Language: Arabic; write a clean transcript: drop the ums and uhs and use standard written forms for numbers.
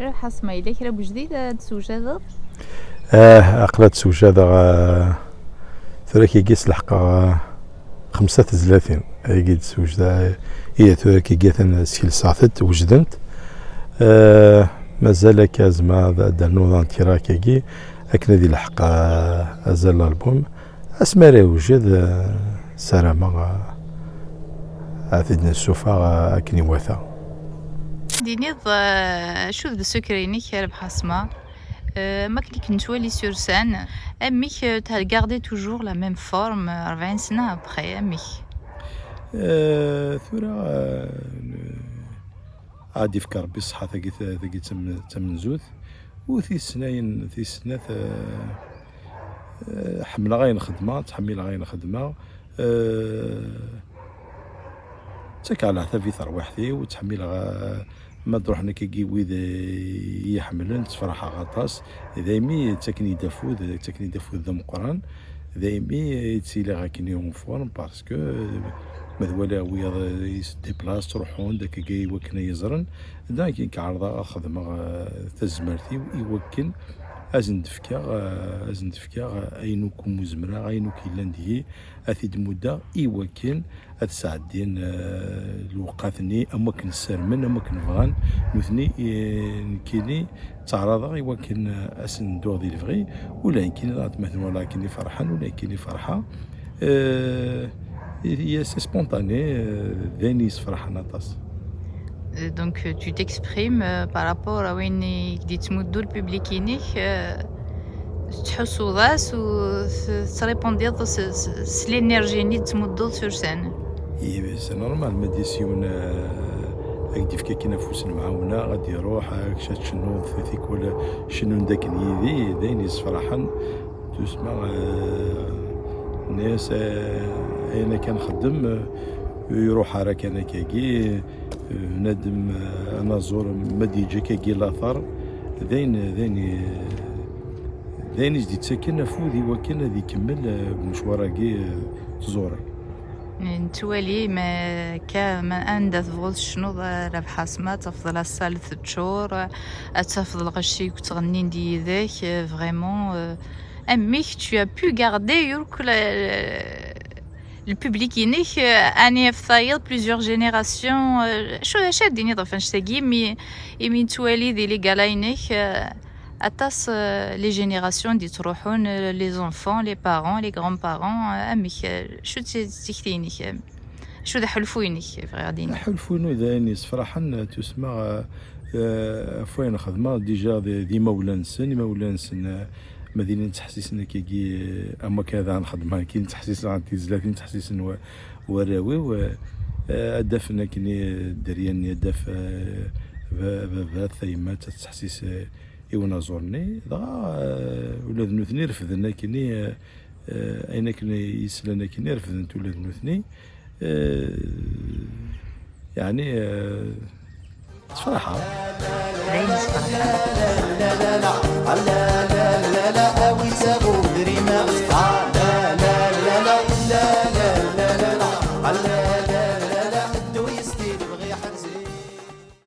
حاسمة إلا كرا بجديد تسوجاد. أقلات سوجاد ثورا كيقيس لحقا 35 أيقيد سوجدا هي ثورا كيقيثن سكيل ساعتت وجدنت مازال كازما دا نوضان تيرا كيقي أكنا دي لحقا أزال الألبوم أسماري وجد سلامة عثدنا السوفا أكني واثا دينيض شو ذا سكريني كرب حاسمة ما كنت نتولي سور سان أميك تغاردي توجور لا ميم فورم 40 سنة أبخي أميك ثورا عادي فكر بالصحة ثقي تمنزوث وثي سنين ثي سنة حمل غاين خدمة تحمل غاين خدمة تك على حتى ثروحتي وتحمل ما تروح هنا كي ويذا يحملن تفرح غطاس دايمي تكني دافود ذا مقران دايمي تسيلي غاكني اون فورم باسكو مذولا ويا ديبلاس تروحون داك كي وكنا يزرن دا كي كعرضه خدمه تزمرتي ويوكل ازن دفكا اينو كوم زمرا اينو كيلاندي اثيد مده يوكل اتساعدين الوقاتني اما كنسرمن اما كنبغان نوثني كيني تعرض يوكل اسن دو دي الفغي ولا يمكن مثلا ولا كيني فرحان ولا كيني فرحه هي سي سبونتاني دانيس فرحان طاس. Donc tu t'exprimes par rapport à وين يتمدوا البوبليكينيك تحسوا ذاس وتريبوندي الانرجي اللي تمدوا سور سان. اي سي نورمال ماديسيون هكدي فكا كي نفوس المعاونه غادي يروح كشات شنو ثيك ولا شنو داك نيدي داينيس فرحان تسمع الناس انا كنخدم يروح راك انا كاكي ندم انا زور مديجه كاكي لاثار ذين جديد ساكن فودي وكان هذي يكمل مشواركي زوري نتوالي ما كان عندها تفضل شنو راه بحاسمه تفضل السال 3 شهور تفضل غشي وتغني ندي ذاك فريمون اميك tu as pu garder يورك le public ينيك اني فايض plusieurs générations شو شاديني طفن شتاقي مي توالي ذي لي قالاينيك أتاس les générations دي تروحون les enfants les parents les grands-parents أميك شو تختينيك شو ذا حلفوينيك غاديين حلفوينو ذاني صراحة تسمع فوين خدمة ديجا ذي مولانسن مدينة تحسيسنا كي أما كذا عن خدمة كي تحسيس عن تيزلاتين تحسيس وراوي وأدفنا كني دريان أدف بابا ثيمات تحسيس إيونا زورني ضا ولاد نوثني رفضنا كني أين كني يسلنا كني رفضنا ولاد نوثني يعني صراحة عين صراحة